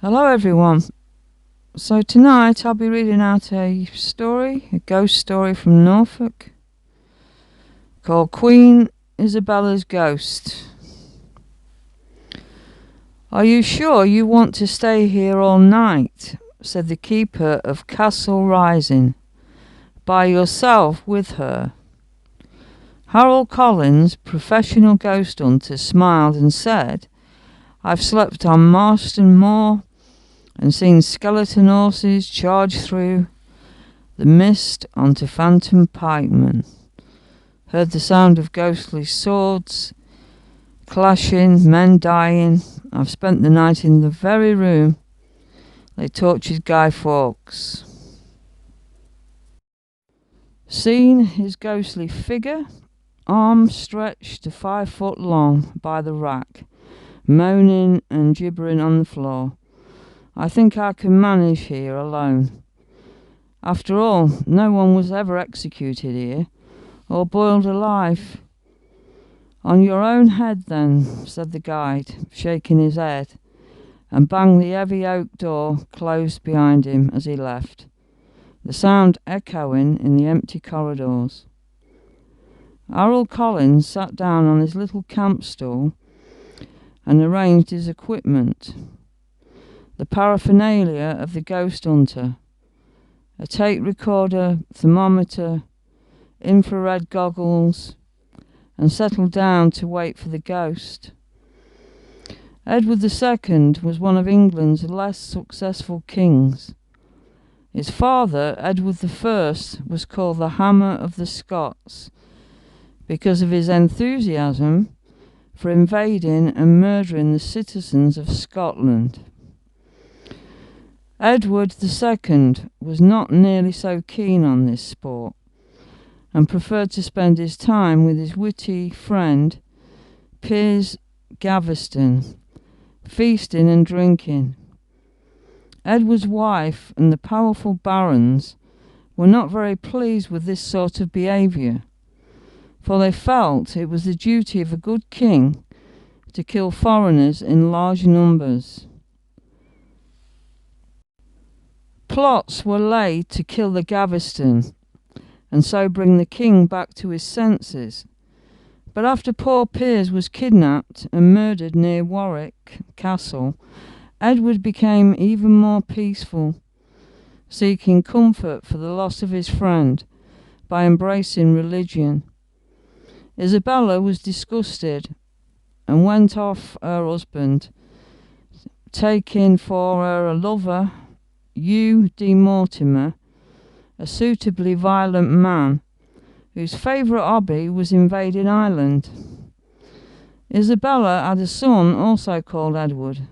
Hello everyone. So tonight I'll be reading out a ghost story from Norfolk called Queen Isabella's Ghost. "Are you sure you want to stay here all night?" said the keeper of Castle Rising. "By yourself with her?" Harold Collins, professional ghost hunter, smiled and said, "I've slept on Marston Moor and seen skeleton horses charge through the mist onto phantom pikemen, heard the sound of ghostly swords clashing, men dying. I've spent the night in the very room they tortured Guy Fawkes. Seen his ghostly figure, arms stretched to 5 foot long by the rack, moaning and gibbering on the floor. I think I can manage here alone. After all, no one was ever executed here, or boiled alive." "On your own head, then," said the guide, shaking his head, and banged the heavy oak door closed behind him as he left, the sound echoing in the empty corridors. Harold Collins sat down on his little camp stool and arranged his equipment. The paraphernalia of the ghost hunter: a tape recorder, thermometer, infrared goggles, and settled down to wait for the ghost. Edward II was one of England's less successful kings. His father, Edward I, was called the Hammer of the Scots because of his enthusiasm for invading and murdering the citizens of Scotland. Edward II was not nearly so keen on this sport and preferred to spend his time with his witty friend Piers Gaveston, feasting and drinking. Edward's wife and the powerful barons were not very pleased with this sort of behaviour, for they felt it was the duty of a good king to kill foreigners in large numbers. Plots were laid to kill the Gaveston and so bring the king back to his senses. But after poor Piers was kidnapped and murdered near Warwick Castle, Edward became even more peaceful, seeking comfort for the loss of his friend by embracing religion. Isabella was disgusted and went off her husband, taking for her a lover, Hugh de Mortimer, a suitably violent man whose favourite hobby was invading Ireland. Isabella had a son also called Edward,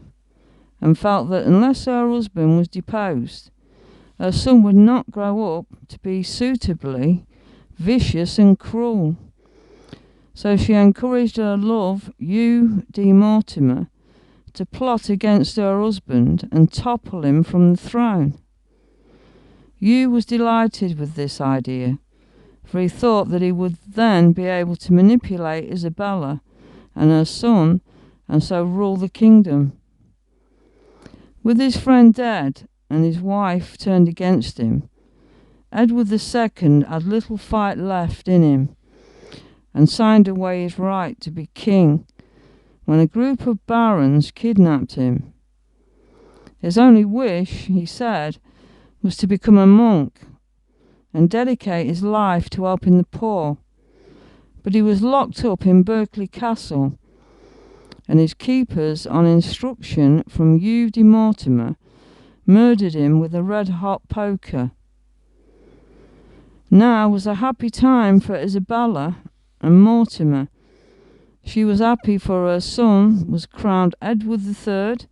and felt that unless her husband was deposed, her son would not grow up to be suitably vicious and cruel. So she encouraged her love, Hugh de Mortimer, to plot against her husband and topple him from the throne. Hugh was delighted with this idea, for he thought that he would then be able to manipulate Isabella and her son and so rule the kingdom. With his friend dead and his wife turned against him, Edward II had little fight left in him and signed away his right to be king when a group of barons kidnapped him. His only wish, he said, was to become a monk and dedicate his life to helping the poor. But he was locked up in Berkeley Castle, and his keepers, on instruction from Hugh de Mortimer, murdered him with a red-hot poker. Now was a happy time for Isabella and Mortimer. She was happy, for her son was crowned Edward III,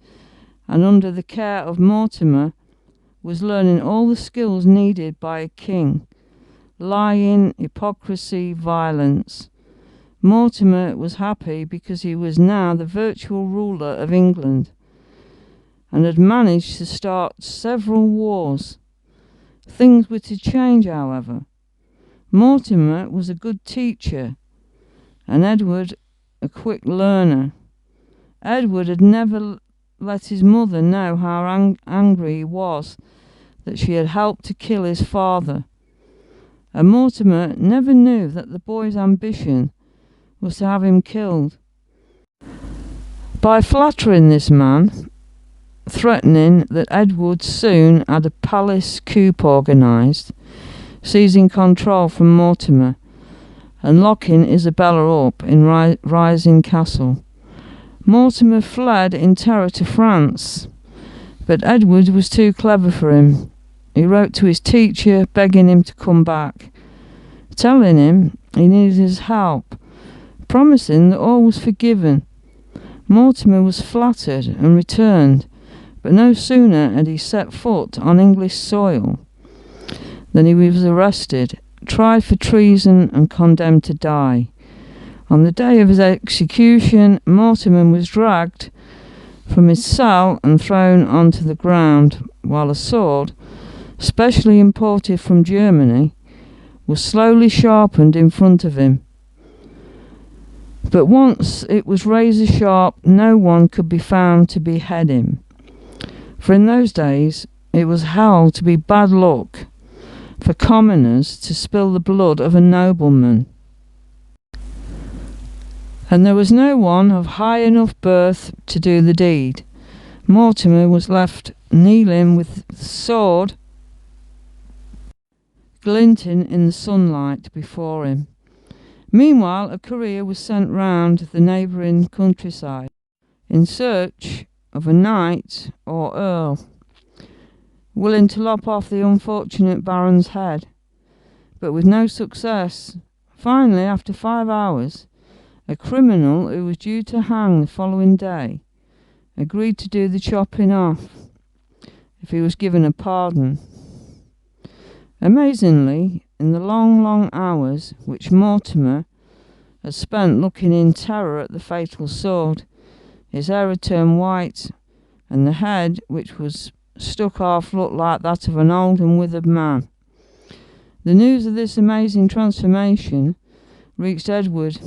and under the care of Mortimer was learning all the skills needed by a king: lying, hypocrisy, violence. Mortimer was happy because he was now the virtual ruler of England and had managed to start several wars. Things were to change, however. Mortimer was a good teacher and Edward a quick learner. Edward had never let his mother know how angry he was that she had helped to kill his father. And Mortimer never knew that the boy's ambition was to have him killed. By flattering this man, threatening that Edward soon had a palace coup organised, seizing control from Mortimer, and locking Isabella up in Rising Castle, Mortimer fled in terror to France, but Edward was too clever for him. He wrote to his teacher begging him to come back, telling him he needed his help, promising that all was forgiven. Mortimer was flattered and returned, but no sooner had he set foot on English soil than he was arrested, tried for treason and condemned to die. On the day of his execution, Mortimer was dragged from his cell and thrown onto the ground, while a sword, specially imported from Germany, was slowly sharpened in front of him. But once it was razor sharp, no one could be found to behead him, for in those days it was held to be bad luck for commoners to spill the blood of a nobleman, and there was no one of high enough birth to do the deed. Mortimer was left kneeling with the sword glinting in the sunlight before him. Meanwhile, a courier was sent round the neighbouring countryside in search of a knight or earl willing to lop off the unfortunate baron's head, but with no success. Finally, after 5 hours, a criminal who was due to hang the following day agreed to do the chopping off if he was given a pardon. Amazingly, in the long hours which Mortimer had spent looking in terror at the fatal sword, his hair had turned white, and the head, which was stuck off, looked like that of an old and withered man. The news of this amazing transformation reached Edward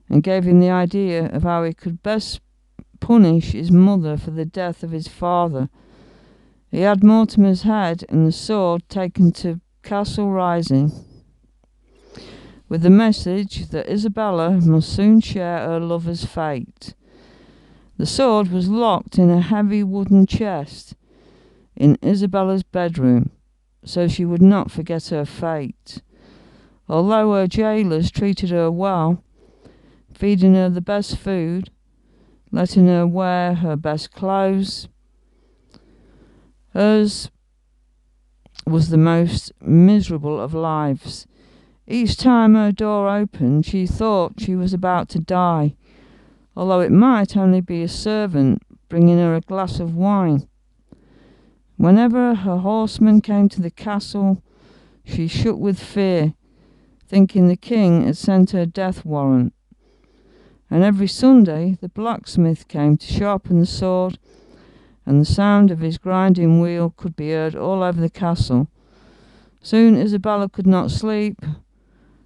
and gave him the idea of how he could best punish his mother for the death of his father. He had Mortimer's head and the sword taken to Castle Rising, with the message that Isabella must soon share her lover's fate. The sword was locked in a heavy wooden chest in Isabella's bedroom, so she would not forget her fate. Although her jailers treated her well, feeding her the best food, letting her wear her best clothes, hers was the most miserable of lives. Each time her door opened, she thought she was about to die, although it might only be a servant bringing her a glass of wine. Whenever her horseman came to the castle, she shook with fear, thinking the king had sent her death warrant. And every Sunday the blacksmith came to sharpen the sword, and the sound of his grinding wheel could be heard all over the castle. Soon Isabella could not sleep.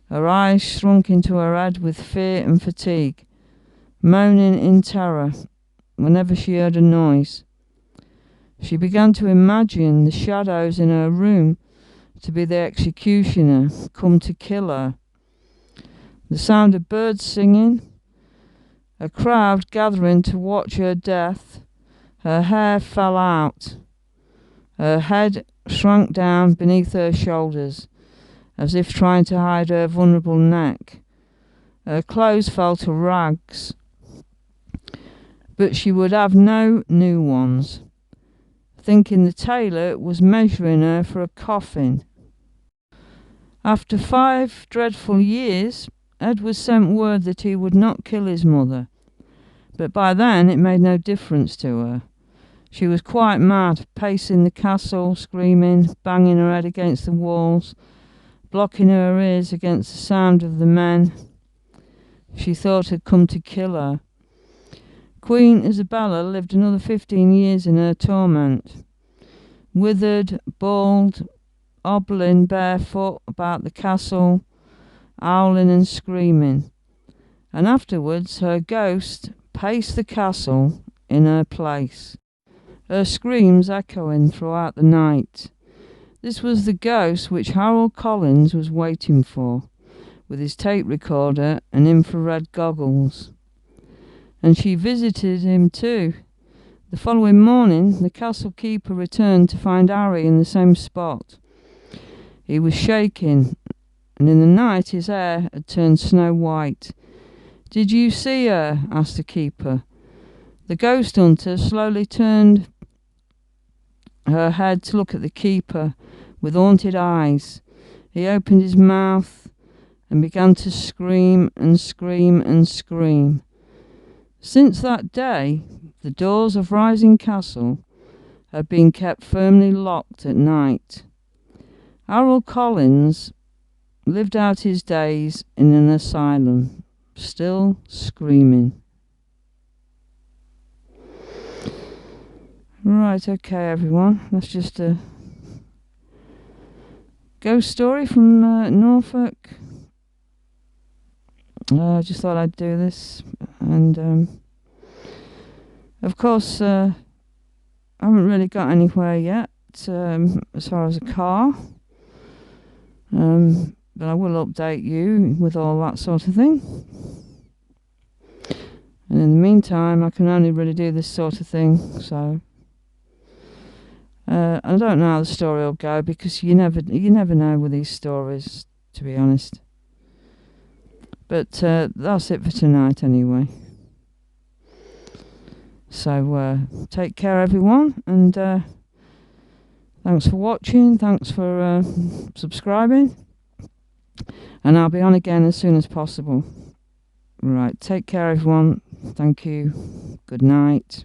Her eyes shrunk into her head with fear and fatigue, moaning in terror whenever she heard a noise. She began to imagine the shadows in her room to be the executioner come to kill her. The sound of birds singing, a crowd gathering to watch her death. Her hair fell out. Her head shrank down beneath her shoulders, as if trying to hide her vulnerable neck. Her clothes fell to rags, but she would have no new ones, thinking the tailor was measuring her for a coffin. After 5 dreadful years, Edward sent word that he would not kill his mother, but by then it made no difference to her. She was quite mad, pacing the castle, screaming, banging her head against the walls, blocking her ears against the sound of the men she thought had come to kill her. Queen Isabella lived another 15 years in her torment, withered, bald, hobbling barefoot about the castle, howling and screaming, and afterwards her ghost paced the castle in her place. her screams echoing throughout the night. This was the ghost which Harold Collins was waiting for, with his tape recorder and infrared goggles. And she visited him too. The following morning, the castle keeper returned to find Harry in the same spot. He was shaking, and in the night his hair had turned snow white. "Did you see her?" asked the keeper. The ghost hunter slowly turned her head to look at the keeper with haunted eyes. He opened his mouth and began to scream and scream and scream. Since that day, the doors of Rising Castle had been kept firmly locked at night. Harold Collins lived out his days in an asylum, still screaming. Right, okay, everyone. That's just a ghost story from Norfolk. I just thought I'd do this, and of course, I haven't really got anywhere yet as far as a car, but I will update you with all that sort of thing. And in the meantime, I can only really do this sort of thing, so I don't know how the story will go, because you never know with these stories, to be honest. But that's it for tonight anyway. So take care, everyone, and thanks for watching, thanks for subscribing, and I'll be on again as soon as possible. Right, take care, everyone. Thank you. Good night.